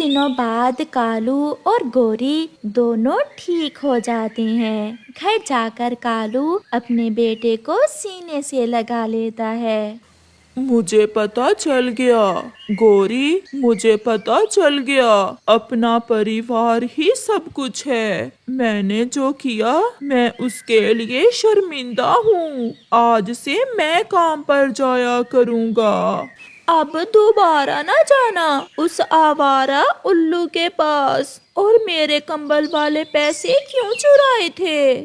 दिनों बाद कालू और गोरी दोनों ठीक हो जाते हैं। घर जाकर कालू अपने बेटे को सीने से लगा लेता है। मुझे पता चल गया गौरी, मुझे पता चल गया। अपना परिवार ही सब कुछ है। मैंने जो किया मैं उसके लिए शर्मिंदा हूँ। आज से मैं काम पर जाया करूँगा। अब दोबारा ना जाना उस आवारा उल्लू के पास। और मेरे कंबल वाले पैसे क्यों चुराए थे?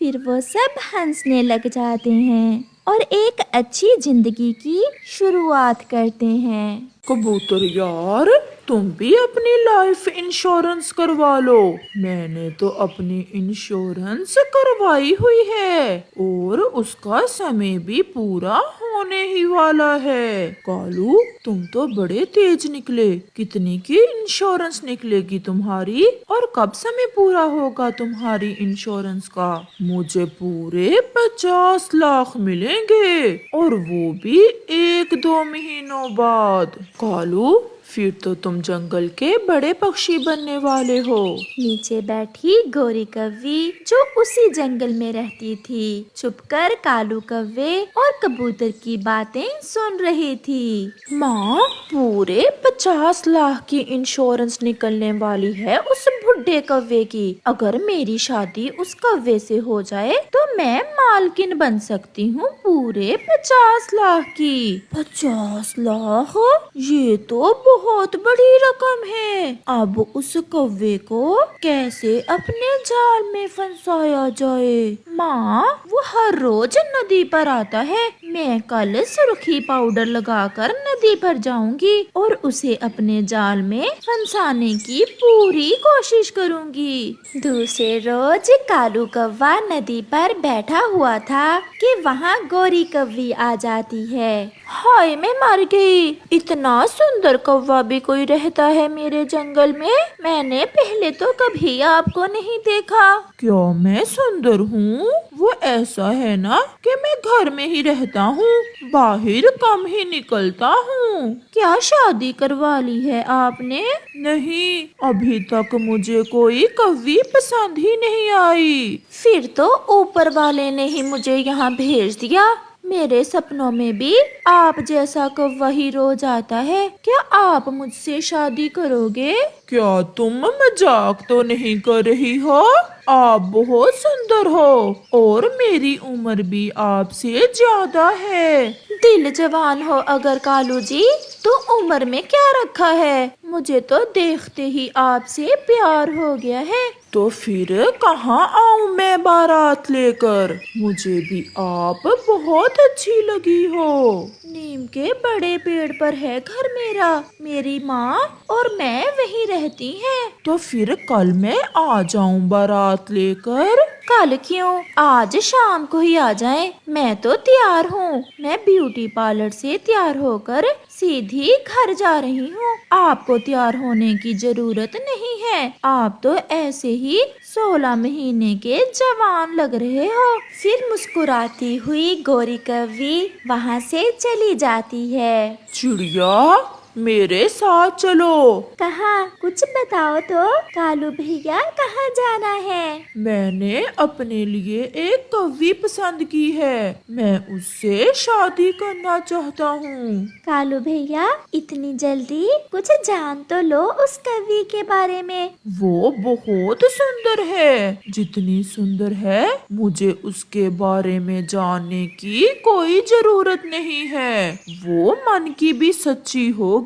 फिर वो सब हंसने लग जाते हैं और एक अच्छी जिंदगी की शुरुआत करते हैं। कबूतर यार, तुम भी अपनी लाइफ इंश्योरेंस करवा लो। मैंने तो अपनी इंश्योरेंस करवाई हुई है और उसका समय भी पूरा होने ही वाला है। कालू, तुम तो बड़े तेज निकले। कितनी की इंश्योरेंस निकलेगी तुम्हारी और कब समय पूरा होगा तुम्हारी इंश्योरेंस का? मुझे पूरे 50 लाख मिलेंगे और वो भी 1-2 महीनों बाद। कालू, फिर तो तुम जंगल के बड़े पक्षी बनने वाले हो। नीचे बैठी गोरी कव्वी जो उसी जंगल में रहती थी, छुपकर कालू कव्वे और कबूतर की बातें सुन रही थी। माँ, पूरे 50 लाख की इंश्योरेंस निकलने वाली है उस बुढ़े कव्वे की। अगर मेरी शादी उस कव्वे से हो जाए तो मैं मालकिन बन सकती हूँ पूरे 50 लाख की। 50 लाख? ये तो बहुत बड़ी रकम है। अब उस कव्वे को कैसे अपने जाल में फंसाया जाए? माँ, वो हर रोज नदी पर आता है। मैं कल सुर्खी पाउडर लगाकर नदी पर जाऊंगी और उसे अपने जाल में फंसाने की पूरी कोशिश करूंगी। दूसरे रोज कालू कव्वा नदी पर बैठा हुआ था कि वहाँ गोरी कव्वी आ जाती है। हाय, मैं मर गई। इतना सुंदर कौवा भी कोई रहता है मेरे जंगल में? मैंने पहले तो कभी आपको नहीं देखा। क्या मैं सुंदर हूँ? वो ऐसा है ना कि मैं घर में ही रहता हूँ, बाहर कम ही निकलता हूँ। क्या शादी करवा ली है आपने? नहीं, अभी तक मुझे कोई कव्वी पसंद ही नहीं आई। फिर तो ऊपर वाले ने ही मुझे यहाँ भेज दिया। मेरे सपनों में भी आप जैसा कौवा ही रोज आता है। क्या आप मुझसे शादी करोगे? क्या तुम मजाक तो नहीं कर रही हो? आप बहुत सुंदर हो और मेरी उम्र भी आपसे ज्यादा है। दिल जवान हो अगर कालू जी, तो उम्र में क्या रखा है? मुझे तो देखते ही आपसे प्यार हो गया है। तो फिर कहाँ आऊँ मैं बारात लेकर? मुझे भी आप बहुत अच्छी लगी हो। नीम के बड़े पेड़ पर है घर मेरा। मेरी माँ और मैं वहीं रहती हैं। तो फिर कल मैं आ जाऊँ बारात लेकर? कल क्यों, आज शाम को ही आ जाएं। मैं तो तैयार हूँ। मैं ब्यूटी पार्लर से तैयार होकर सीधी घर जा रही हूँ। आपको तैयार होने की जरूरत नहीं है। आप तो ऐसे ही 16 महीने के जवान लग रहे हो। फिर मुस्कुराती हुई गोरी कव्वी वहाँ से चली जाती है। चिड़िया, मेरे साथ चलो। कहाँ? कुछ बताओ तो। कालू भैया, कहाँ जाना है? मैंने अपने लिए एक कव्वी पसंद की है। मैं उससे शादी करना चाहता हूँ। कालू भैया, इतनी जल्दी? कुछ जान तो लो उस कवि के बारे में। वो बहुत सुंदर है। जितनी सुंदर है, मुझे उसके बारे में जानने की कोई जरूरत नहीं है। वो मन की भी सच्ची होगी।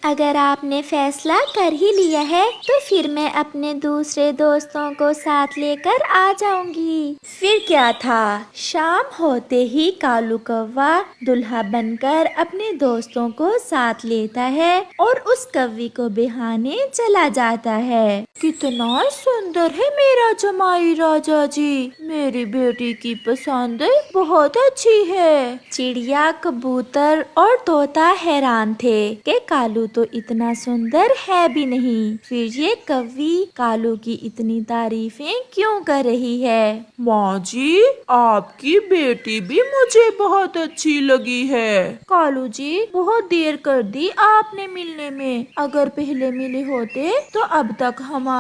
अगर आपने फैसला कर ही लिया है तो फिर मैं अपने दूसरे दोस्तों को साथ लेकर आ जाऊंगी। फिर क्या था, शाम होते ही कालू कौवा दुल्हा बनकर अपने दोस्तों को साथ लेता है और उस कव्वी को बिहाने चला जाता है। कितना सुंदर है मेरा जमाई राजा जी। मेरी बेटी की पसंद बहुत अच्छी है। चिड़िया, कबूतर और तोता हैरान थे कि कालू तो इतना सुंदर है भी नहीं, फिर ये कौवी कालू की इतनी तारीफें क्यों कर रही है। माँ जी, आपकी बेटी भी मुझे बहुत अच्छी लगी है। कालू जी, बहुत देर कर दी आपने मिलने में। अगर पहले मिले होते तो अब तक हमारे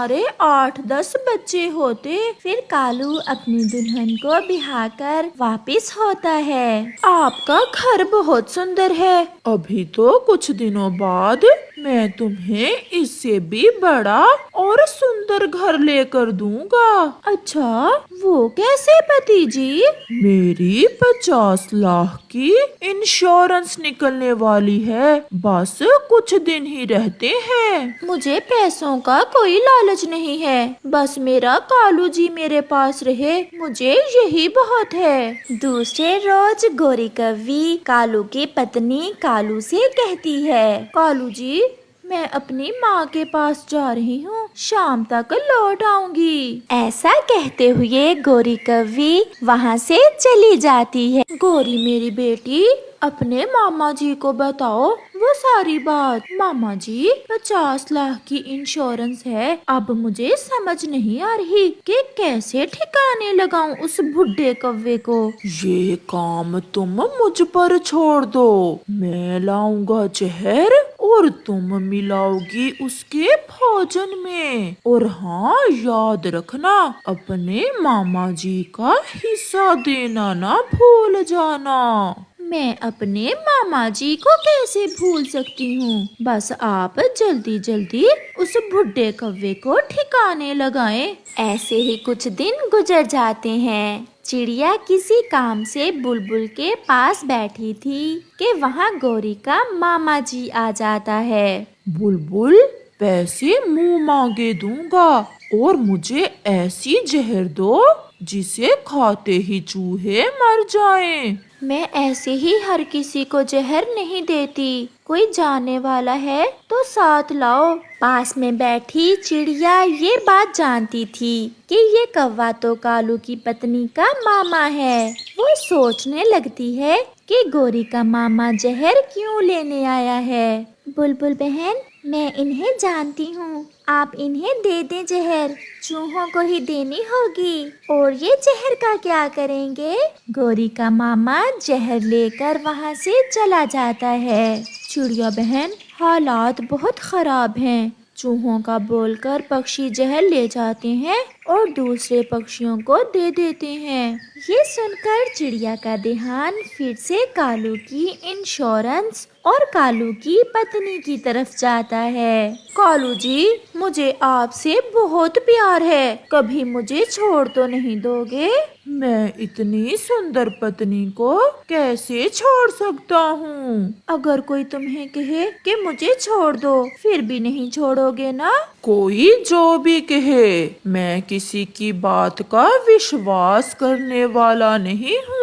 8-10 बच्चे होते। फिर कालू अपनी दुल्हन को बिहाकर वापस होता है। आपका घर बहुत सुंदर है। अभी तो कुछ दिनों बाद मैं तुम्हें इससे भी बड़ा और सुंदर घर लेकर दूंगा। अच्छा, वो कैसे पति जी? मेरी 50 लाख की इंश्योरेंस निकलने वाली है, बस कुछ दिन ही रहते हैं। मुझे पैसों का कोई लालच नहीं है, बस मेरा कालू जी मेरे पास रहे, मुझे यही बहुत है। दूसरे रोज गोरी कौवी कालू की पत्नी कालू से कहती है, कालू जी, मैं अपनी माँ के पास जा रही हूँ, शाम तक लौट आऊंगी। ऐसा कहते हुए गोरी कौवी वहाँ से चली जाती है। गोरी मेरी बेटी, अपने मामा जी को बताओ वो सारी बात। मामा जी, 50 लाख की इंश्योरेंस है। अब मुझे समझ नहीं आ रही कि कैसे ठिकाने लगाऊं उस बुढ़े कौवे को। ये काम तुम मुझ पर छोड़ दो। मैं लाऊंगा जहर और तुम मिलाओगी उसके भोजन में। और हाँ, याद रखना, अपने मामा जी का हिस्सा देना ना भूल जाना। मैं अपने मामा जी को कैसे भूल सकती हूँ। बस आप जल्दी जल्दी उस बुढ़े कौवे को ठिकाने लगाएं। ऐसे ही कुछ दिन गुजर जाते हैं। चिड़िया किसी काम से बुलबुल के पास बैठी थी कि वहाँ गोरी का मामा जी आ जाता है। बुलबुल, पैसे मुंह मांगे दूंगा और मुझे ऐसी जहर दो जिसे खाते ही चूहे मर जाएं। मैं ऐसे ही हर किसी को जहर नहीं देती, कोई जाने वाला है तो साथ लाओ। पास में बैठी चिड़िया ये बात जानती थी कि ये कौवा तो कालू की पत्नी का मामा है। वो सोचने लगती है कि गोरी का मामा जहर क्यों लेने आया है। बुलबुल बहन, मैं इन्हें जानती हूँ, आप इन्हें दे दें जहर, चूहों को ही देनी होगी। और ये जहर का क्या करेंगे? गोरी का मामा जहर लेकर वहाँ से चला जाता है। चिड़िया बहन, हालात बहुत खराब हैं। चूहों का बोलकर पक्षी जहर ले जाते हैं और दूसरे पक्षियों को दे देते हैं। ये सुनकर चिड़िया का ध्यान फिर से कालू की इंश्योरेंस और कालू की पत्नी की तरफ जाता है। कालू जी, मुझे आपसे बहुत प्यार है, कभी मुझे छोड़ तो नहीं दोगे? मैं इतनी सुंदर पत्नी को कैसे छोड़ सकता हूँ? अगर कोई तुम्हें कहे कि मुझे छोड़ दो, फिर भी नहीं छोड़ोगे ना? कोई जो भी कहे, मैं किसी की बात का विश्वास करने वाला नहीं हूँ।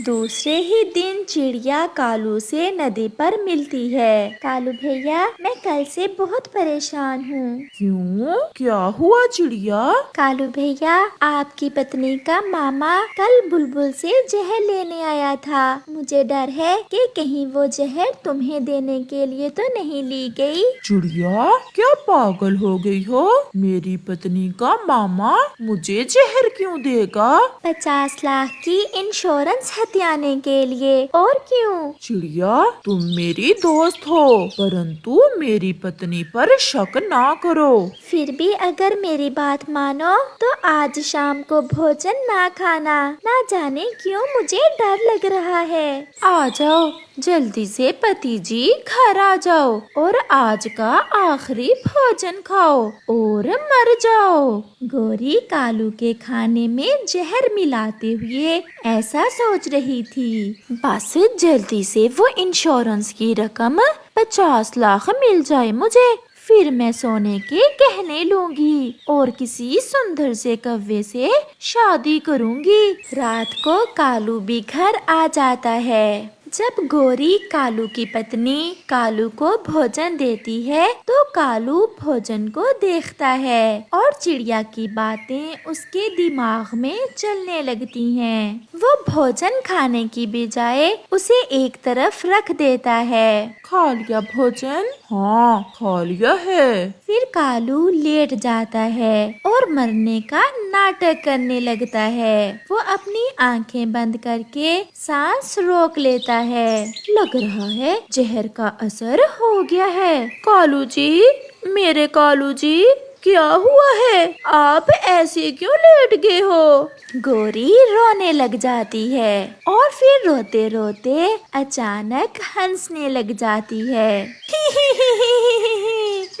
दूसरे ही दिन चिड़िया कालू से नदी पर मिलती है। कालू भैया, मैं कल से बहुत परेशान हूँ। क्यों, क्या हुआ चिड़िया? कालू भैया, आपकी पत्नी का मामा कल बुलबुल से जहर लेने आया था। मुझे डर है कि कहीं वो जहर तुम्हें देने के लिए तो नहीं ली गई। चिड़िया, क्या पागल हो गई हो? मेरी पत्नी का मामा मुझे जहर क्यों देगा? 50 लाख की इंश्योरेंस हथियाने के लिए, और क्यों? चिड़िया, तुम मेरी दोस्त हो, परंतु मेरी पत्नी पर शक ना करो। फिर भी अगर मेरी बात मानो तो आज शाम को भोजन ना खाना। ना जाने क्यों मुझे डर लग रहा है। आ जाओ, जल्दी से पति जी घर आ जाओ और आज का आखिरी भोजन खाओ और मर जाओ। गोरी कालू के खाने में जहर मिलाते हुए ऐसा सोच रही थी। बस जल्दी से वो इंश्योरेंस की रकम 50 लाख मिल जाए मुझे, फिर मैं सोने के गहने लूंगी और किसी सुंदर से कौवे से शादी करूंगी। रात को कालू भी घर आ जाता है। जब गोरी कालू की पत्नी कालू को भोजन देती है तो कालू भोजन को देखता है और चिड़िया की बातें उसके दिमाग में चलने लगती हैं। वो भोजन खाने की बजाय उसे एक तरफ रख देता है। खा लिया भोजन? हाँ, खा लिया है। फिर कालू लेट जाता है और मरने का नाटक करने लगता है। वो अपनी आंखें बंद करके सांस रोक लेता है। लग रहा है जहर का असर हो गया है। कालू जी, मेरे कालू जी, क्या हुआ है? आप ऐसे क्यों लेट गए हो? गोरी रोने लग जाती है और फिर रोते रोते अचानक हंसने लग जाती है।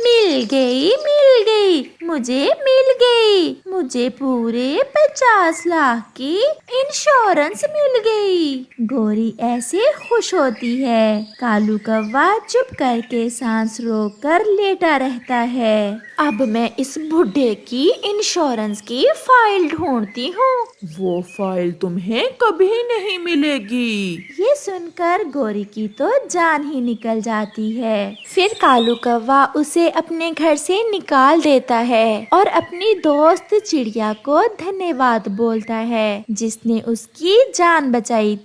मिल गई, मुझे मिल गई, मुझे पूरे 50 लाख की इंश्योरेंस मिल गई। गोरी ऐसे खुश होती है। कालू कौवा चुप करके सांस रोककर लेटा रहता है। अब मैं इस बुढ़े की इंश्योरेंस की फाइल ढूंढती हूँ। वो फाइल तुम्हें कभी नहीं मिलेगी। ये सुनकर गोरी की तो जान ही निकल जाती है। फिर कालू कौवा उसे अपने घर से निकाल देता है और अपनी दोस्त चिड़िया को धन्यवाद बोलता है जिसने उसकी जान बचाई।